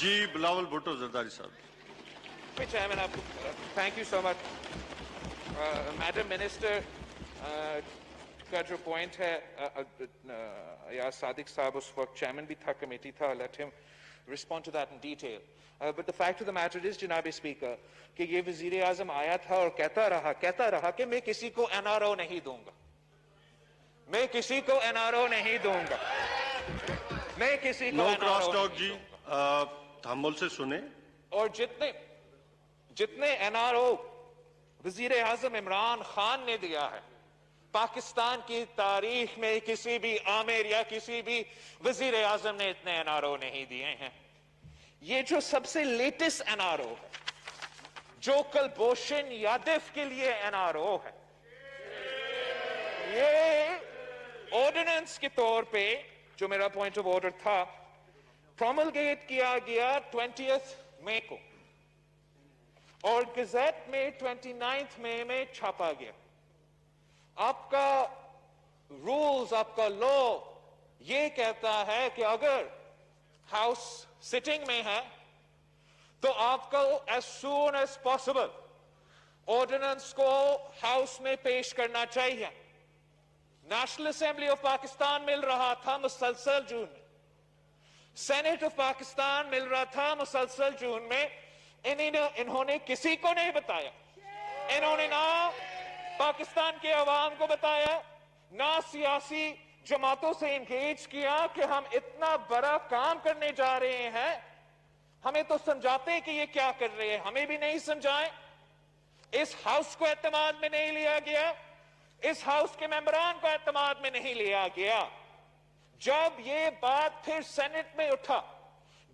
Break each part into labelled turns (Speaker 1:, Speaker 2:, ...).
Speaker 1: جی بلاول بھٹو زرداری صاحب.
Speaker 2: Chairman, thank you so much. Madam Minister, کا جو پوائنٹ ہے یا صادق صاحب اس وقت چیئرمین بھی تھا, کمیٹی تھا, let him respond to that in detail. But the fact of the matter is, جناب اسپیکر, کہ یہ وزیر اعظم آیا تھا اور کہتا رہا کہ میں کسی کو NRO نہیں دوں گا, میں کسی کو NRO نہیں دوں گا, میں کسی کو
Speaker 1: نو
Speaker 2: NRO
Speaker 1: کراس
Speaker 2: نہیں
Speaker 1: ٹاک جی,
Speaker 2: دوں گا.
Speaker 1: تحمل سے سنیں.
Speaker 2: اور جتنے NRO وزیر اعظم عمران خان نے دیا ہے, پاکستان کی تاریخ میں کسی بھی آمر یا کسی بھی وزیر اعظم نے اتنے NRO نہیں دیے ہیں. یہ جو سب سے لیٹسٹ NRO ہے, جو کلبھوشن یادو کے لیے NRO ہے, یہ آرڈیننس کے طور پہ, جو میرا پوائنٹ آف آرڈر تھا, پروملگیٹ کیا گیا 20 مئی کو اور گزٹ میں 29 مئی میں چھاپا گیا. آپ کا رولز, آپ کا لا یہ کہتا ہے کہ اگر ہاؤس سٹنگ میں ہے تو آپ کو as soon as possible ordinance کو ہاؤس میں پیش کرنا چاہیے. نیشنل اسمبلی آف پاکستان مل رہا تھا مسلسل جون میں, سینٹ آف پاکستان مل رہا تھا مسلسل جون میں. انہوں نے کسی کو نہیں بتایا, انہوں نے نہ پاکستان کے عوام کو بتایا, نہ سیاسی جماعتوں سے انگیج کیا کہ ہم اتنا بڑا کام کرنے جا رہے ہیں, ہمیں تو سمجھاتے کہ یہ کیا کر رہے ہیں, ہمیں بھی نہیں سمجھائیں. اس ہاؤس کو اعتماد میں نہیں لیا گیا, اس ہاؤس کے ممبران کو اعتماد میں نہیں لیا گیا. جب یہ بات پھر سینٹ میں اٹھا,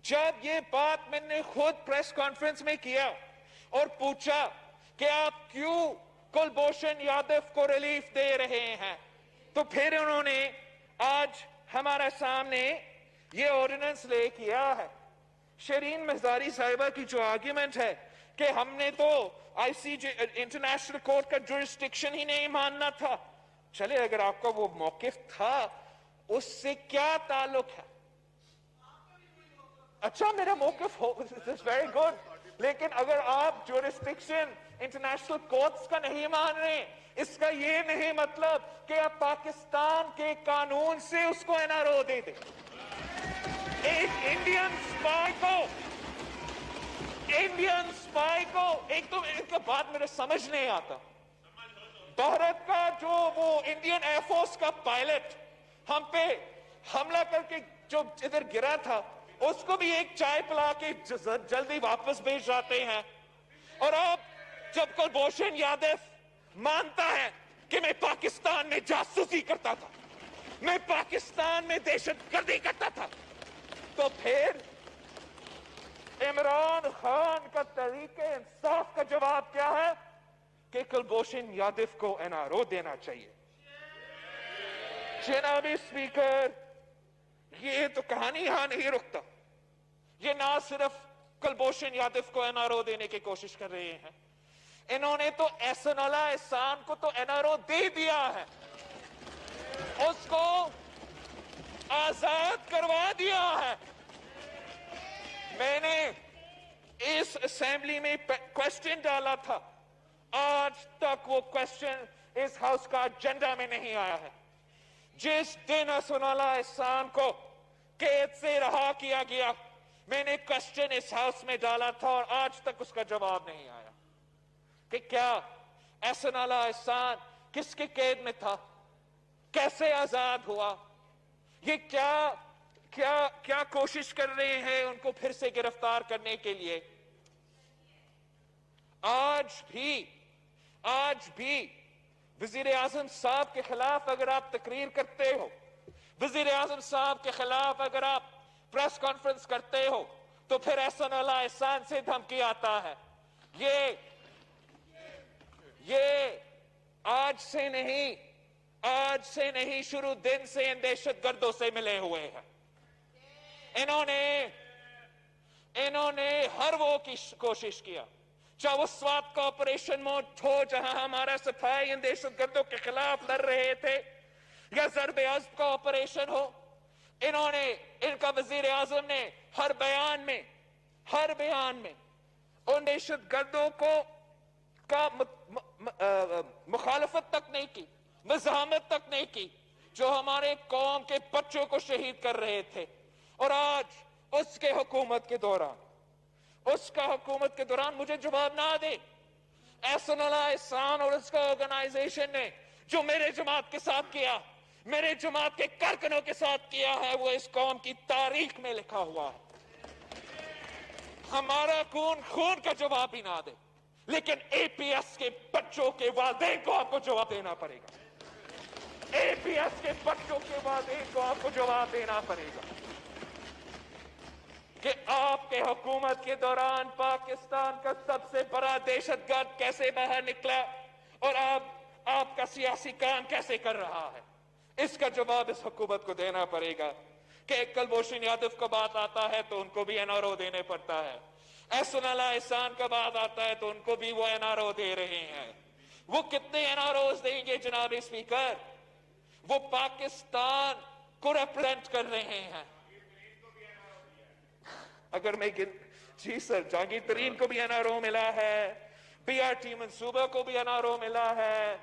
Speaker 2: جب یہ بات میں نے خود پریس کانفرنس میں کیا اور پوچھا کہ آپ کیوں کلبھوشن یادو کو ریلیف دے رہے ہیں, تو پھر انہوں نے آج ہمارے سامنے یہ آرڈیننس لے کیا ہے. شرین مزاری صاحبہ کی جو آرگیومنٹ ہے کہ ہم نے تو آئی سی جے انٹرنیشنل کورٹ کا جورسڈکشن ہی نہیں ماننا تھا, چلے اگر آپ کا وہ موقف تھا اس سے کیا تعلق ہے؟ اچھا میرا موقف ہو, ویری گڈ, لیکن اگر آپ جورسڈکشن انٹرنیشنل کورٹس کا نہیں مان رہے, اس کا یہ نہیں مطلب کہ آپ پاکستان کے قانون سے اس کو NRO دے دیں. ایک انڈین سپائی کو ایک تو ان کا بات میرے سمجھ نہیں آتا. بھارت کا جو وہ انڈین ایئر فورس کا پائلٹ ہم پہ حملہ کر کے جو ادھر گرا تھا, اس کو بھی ایک چائے پلا کے جلدی واپس بھیج جاتے ہیں. اور اب جب کلبھوشن یادو مانتا ہے کہ میں پاکستان میں جاسوسی کرتا تھا, میں پاکستان میں دہشت گردی کرتا تھا, تو پھر عمران خان کا طریق انصاف کا جواب کیا ہے کہ کلبھوشن یادو کو NRO دینا چاہیے. جناب اسپیکر, یہ تو کہانی یہاں نہیں رکتا. یہ نہ صرف کلبھوشن یادو کو NRO دینے کی کوشش کر رہے ہیں, انہوں نے تو احسن اللہ احسان کو تو NRO دے دیا ہے, اس کو آزاد کروا دیا ہے. میں نے اس اسمبلی میں کوشچن ڈالا تھا, آج تک وہ کوشچن اس ہاؤس کا ایجنڈا میں نہیں آیا ہے. جس دن احسن اللہ احسان کو قید سے رہا کیا گیا, میں نے کوشچن اس ہاؤس میں ڈالا تھا اور آج تک اس کا جواب نہیں آیا کہ کیا احسن اللہ احسان کس کے قید میں تھا, کیسے آزاد ہوا, یہ کیا کوشش کر رہے ہیں ان کو پھر سے گرفتار کرنے کے لیے. آج بھی وزیر اعظم صاحب کے خلاف اگر آپ تقریر کرتے ہو, وزیر اعظم صاحب کے خلاف اگر آپ پریس کانفرنس کرتے ہو, تو پھر احسن اللہ احسان سے دھمکی آتا ہے. یہ آج سے نہیں شروع دن سے ان دہشت گردوں سے ملے ہوئے ہیں. انہوں نے ہر وہ کی کوشش کیا, چاہے وہ سوات کا آپریشن موڈ ہو جہاں ہمارا صفائی ان دہشت گردوں کے خلاف لڑ رہے تھے, یا ضرب عضب کا آپریشن ہو. ان کا وزیر اعظم نے ہر بیان میں हर बयान में उन दहशत गर्दों का मुखालफत तक नहीं की, मज़ाहमत तक नहीं की जो हमारे कौम के बच्चों को शहीद कर रहे थे। और आज उसके हुकूमत के दौरान मुझे जवाब ना दे। एहसानुल्लाह एहसान और उसका ऑर्गेनाइजेशन ने जो मेरे जमात के साथ किया, मेरे जमात के कारकुनों के साथ किया है, वो इस कौम की तारीख में लिखा हुआ है। हमारा खून का जवाब भी ना दे, लेकिन एपीएस के बच्चों के वालिदैन को आपको जवाब देना पड़ेगा। एपीएस के बच्चों के वालिदैन को आपको जवाब देना पड़ेगा कि आपके हुकूमत के दौरान पाकिस्तान का सबसे बड़ा दहशतगर्द कैसे बाहर निकला और आपका सियासी काम कैसे कर रहा है। इसका जवाब इस हुकूमत को देना पड़ेगा कि कुलभूषण यादव का बात आता है तो उनको भी एनआरओ देने पड़ता है, एहसानुल्लाह एहसान का बात आता है तो उनको भी वो एनआरओ दे रहे हैं। वो कितने एनआरओ देंगे जनाब स्पीकर? वो पाकिस्तान को रिप्रेजेंट कर रहे हैं। अगर मैं जी सर, जहांगीर तरीन को भी एनआरओ मिला है, पीआरटी मंसूबा को भी एनआरओ मिला है,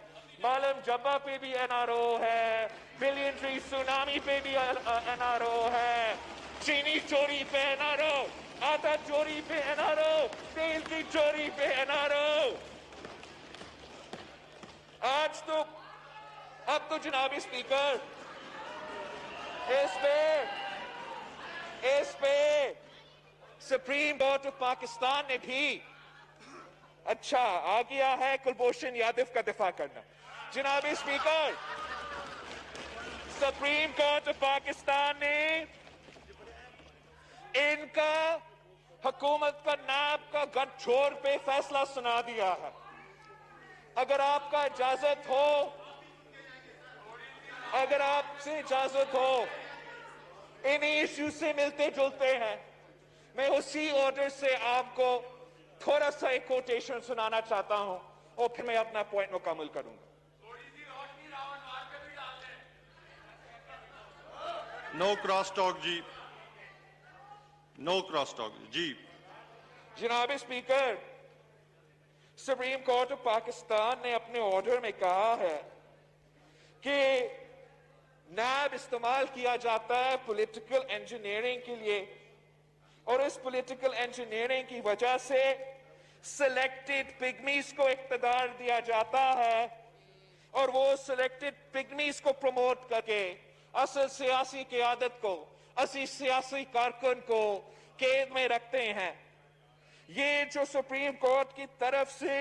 Speaker 2: मालम जब्बा पे भी एनआरओ है, बिलियन ट्री सुनामी पे भी एनआरओ है, चीनी चोरी पे एनआरओ, आटा चोरी पे एनआरओ, तेल की चोरी पे एनआरओ। आज तो अब तो जनाब स्पीकर इस पे सुप्रीम कोर्ट ऑफ पाकिस्तान ने भी अच्छा आ गया है कुलभूषण यादव का दिफा करना। जनाब speaker, supreme court of Pakistan ने इनका हुकूमत का नाब का गठजोड़ पे फैसला सुना दिया है। अगर आपका इजाजत हो, अगर आपसे इजाजत हो, इन्हीं इश्यू से मिलते जुलते हैं, मैं उसी ऑर्डर से आपको थोड़ा सा एक कोटेशन सुनाना चाहता हूं और फिर मैं अपना पॉइंट मुकम्मल करूंगा।
Speaker 1: नो क्रॉस टॉक जी, नो क्रॉस टॉक जी।
Speaker 2: जनाब speaker, supreme court of Pakistan ने अपने ऑर्डर में कहा है कि नैब इस्तेमाल किया जाता है पॉलिटिकल इंजीनियरिंग के लिए और इस पॉलिटिकल इंजीनियरिंग की वजह से सिलेक्टेड पिग्मीज को इख्तियार दिया जाता है और वो सिलेक्टेड पिग्मीज को प्रमोट करके असल सियासी क़यादत को, असल सियासी कारकुन को कैद में रखते हैं। ये जो सुप्रीम कोर्ट की तरफ से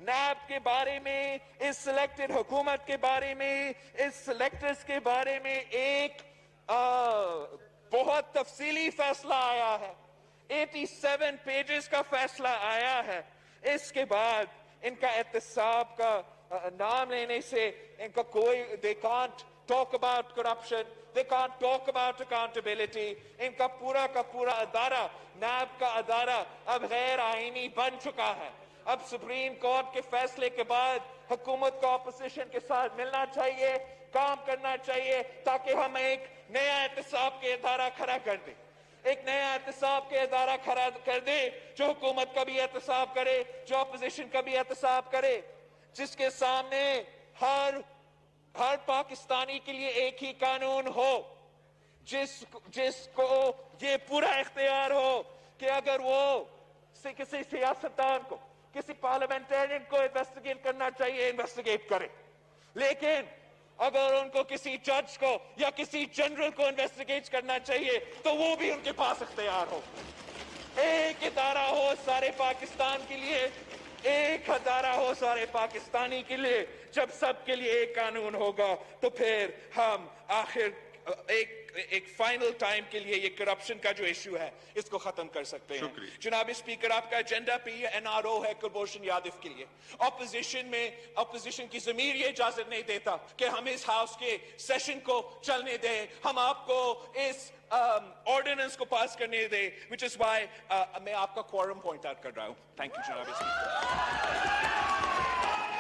Speaker 2: नैब के बारे में, इस सिलेक्टेड हुकूमत के बारे में, इस सिलेक्टर्स के बारे में एक बहुत तफसीली फैसला आया है, 87 पेजेस का फैसला आया है। इसके बाद इनका एहतसाब का नाम लेने से इनका कोई, they can't talk about corruption, they can't talk about accountability। इनका पूरा का पूरा अदारा, नैब का अदारा अब गैर आईनी बन चुका है। अब सुप्रीम कोर्ट के फैसले के बाद हुकूमत को अपोजिशन के साथ मिलना चाहिए, काम करना चाहिए ताकि हम एक नया एहतसाब के अदारा खड़ा कर दें, एक नया एहतसाब के अदारा खड़ा कर दे जो हुकूमत का भी एहतसाब करे, जो अपोजिशन का भी एहतसाब करे, जिसके सामने हर पाकिस्तानी के लिए एक ही कानून हो, जिसको ये पूरा इख्तियार हो कि अगर वो किसी सियासतदान को, किसी पार्लियामेंटेरियन को इन्वेस्टिगेट करना चाहिए, इन्वेस्टिगेट करे, लेकिन अगर उनको किसी जज को या किसी जनरल को इन्वेस्टिगेट करना चाहिए तो वो भी उनके पास इख्तियार हो। एक इदारा हो सारे पाकिस्तान के लिए, एक अदारा हो सारे पाकिस्तानी के लिए। जब सबके लिए एक कानून होगा तो फिर हम आखिर एक फाइनल टाइम के लिए ये करप्शन का जो इश्यू है इसको खत्म कर सकते हैं। जनाब स्पीकर, आपका एजेंडा पे ये एनआरओ है कुलभूषण यादव के लिए। ऑपोजिशन की ज़मीर ये इजाजत नहीं देता कि हम इस हाउस के सेशन को चलने दें, हम आपको इस ऑर्डिनेंस को पास करने दें, विच इज वाई मैं आपका क्वारम पॉइंट आउट कर रहा हूं। थैंक यू जनाब स्पीकर।